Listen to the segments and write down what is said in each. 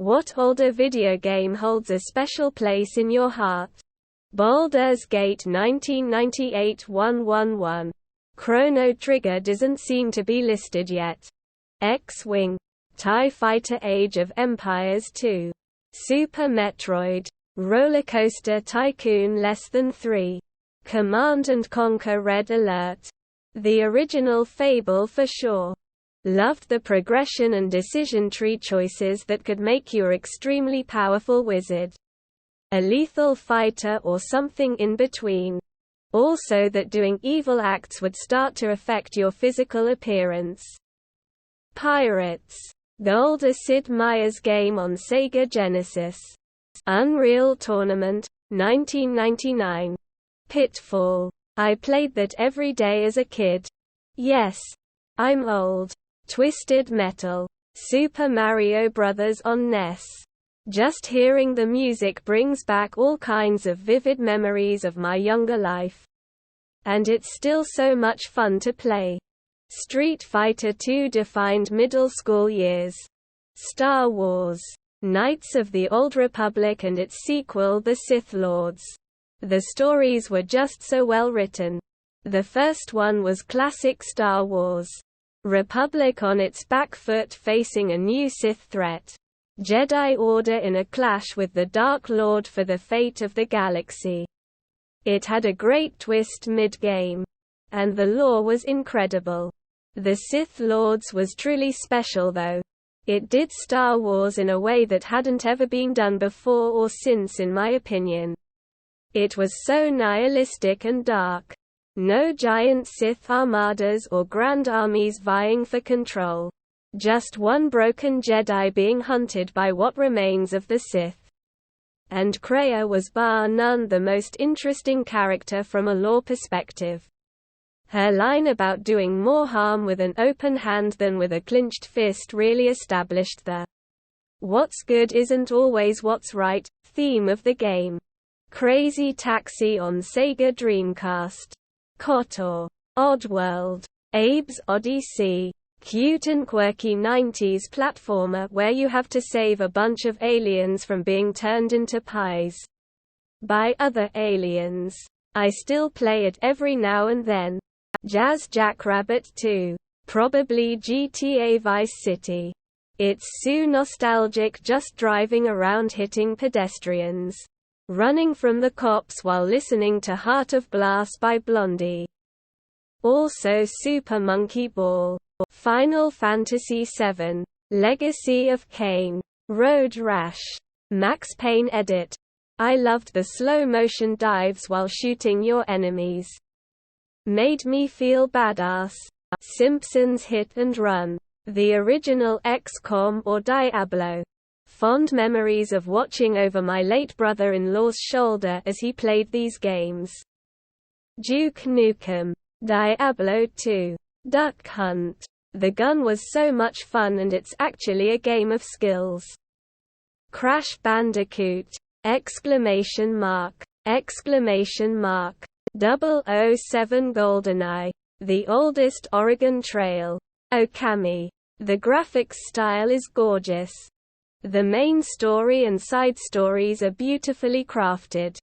What older video game holds a special place in your heart? Baldur's Gate 1998 111. Chrono Trigger doesn't seem to be listed yet. X-Wing. TIE Fighter Age of Empires 2. Super Metroid. Rollercoaster Tycoon Less Than 3. Command & Conquer Red Alert. The original Fable for sure. Loved the progression and decision tree choices that could make you an extremely powerful wizard. A lethal fighter or something in between. Also that doing evil acts would start to affect your physical appearance. Pirates. The older Sid Meier's game on Sega Genesis. Unreal Tournament, 1999. Pitfall. I played that every day as a kid. Yes. I'm old. Twisted Metal. Super Mario Bros. On NES. Just hearing the music brings back all kinds of vivid memories of my younger life. And it's still so much fun to play. Street Fighter II defined middle school years. Star Wars. Knights of the Old Republic and its sequel The Sith Lords. The stories were just so well written. The first one was classic Star Wars. Republic on its back foot facing a new Sith threat. Jedi Order in a clash with the Dark Lord for the fate of the galaxy. It had a great twist mid-game. And the lore was incredible. The Sith Lords was truly special though. It did Star Wars in a way that hadn't ever been done before or since in my opinion. It was so nihilistic and dark. No giant Sith armadas or grand armies vying for control. Just one broken Jedi being hunted by what remains of the Sith. And Kreia was bar none the most interesting character from a lore perspective. Her line about doing more harm with an open hand than with a clenched fist really established the "what's good isn't always what's right" theme of the game. Crazy Taxi on Sega Dreamcast. KOTOR. Oddworld. Abe's Odyssey. Cute and quirky 90s platformer where you have to save a bunch of aliens from being turned into pies by other aliens. I still play it every now and then. Jazz Jackrabbit 2. Probably GTA Vice City. It's so nostalgic just driving around hitting pedestrians. Running from the cops while listening to Heart of Glass by Blondie. Also Super Monkey Ball. Final Fantasy VII. Legacy of Kain. Road Rash. Max Payne Edit. I loved the slow-motion dives while shooting your enemies. Made me feel badass. Simpsons Hit and Run. The original XCOM or Diablo. Fond memories of watching over my late brother-in-law's shoulder as he played these games. Duke Nukem. Diablo 2. Duck Hunt. The gun was so much fun and it's actually a game of skills. Crash Bandicoot! 007 GoldenEye. The oldest Oregon Trail. Okami. The graphics style is gorgeous. The main story and side stories are beautifully crafted.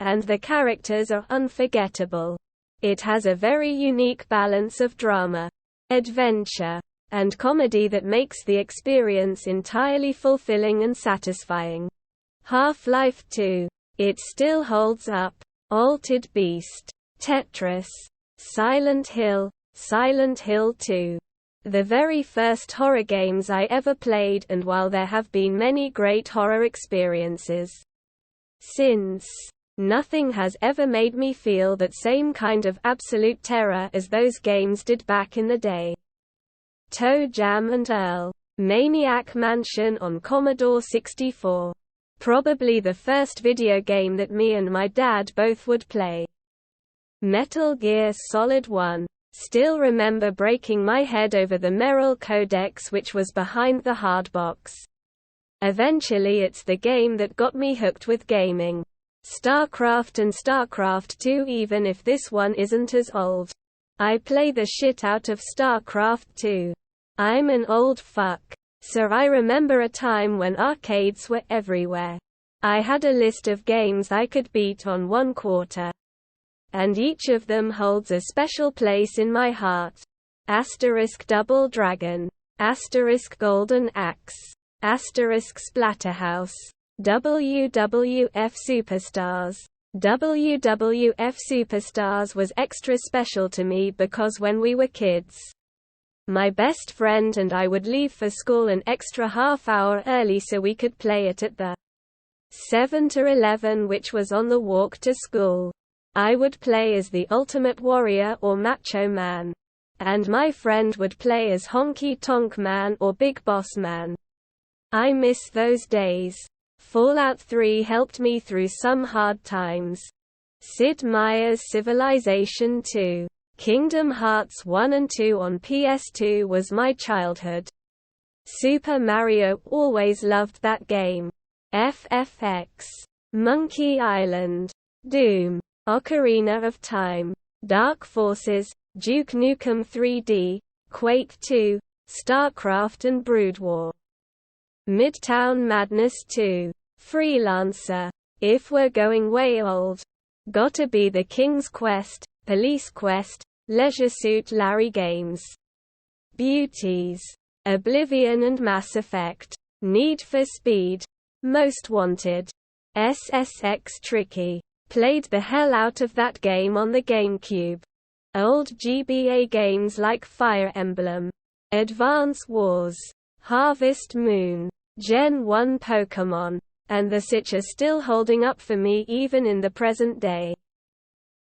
And the characters are unforgettable. It has a very unique balance of drama, adventure, and comedy that makes the experience entirely fulfilling and satisfying. Half-Life 2. It still holds up. Altered Beast. Tetris. Silent Hill 2. The very first horror games I ever played, and while there have been many great horror experiences since, nothing has ever made me feel that same kind of absolute terror as those games did back in the day. Toe Jam and Earl. Maniac Mansion on Commodore 64. Probably the first video game that me and my dad both would play. Metal Gear Solid 1. Still remember breaking my head over the Merrill codex which was behind the hardbox. Eventually it's the game that got me hooked with gaming. StarCraft and StarCraft 2 even if this one isn't as old. I play the shit out of StarCraft 2. I'm an old fuck. So I remember a time when arcades were everywhere. I had a list of games I could beat on 1/4. And each of them holds a special place in my heart. Double Dragon. Golden Axe. Splatterhouse. WWF Superstars. WWF Superstars was extra special to me because when we were kids, my best friend and I would leave for school an extra half-hour early so we could play it at the 7-Eleven, which was on the walk to school. I would play as the Ultimate Warrior or Macho Man, and my friend would play as Honky Tonk Man or Big Boss Man. I miss those days. Fallout 3 helped me through some hard times. Sid Meier's Civilization 2. Kingdom Hearts 1 and 2 on PS2 was my childhood. Super Mario, always loved that game. FFX. Monkey Island. Doom. Ocarina of Time. Dark Forces, Duke Nukem 3D, Quake 2, StarCraft and Brood War. Midtown Madness 2. Freelancer. If we're going way old, gotta be The King's Quest, Police Quest, Leisure Suit Larry games. Beauties. Oblivion and Mass Effect. Need for Speed. Most Wanted. SSX Tricky. Played the hell out of that game on the GameCube. Old GBA games like Fire Emblem, Advance Wars, Harvest Moon, Gen 1 Pokémon, and the Switch are still holding up for me even in the present day.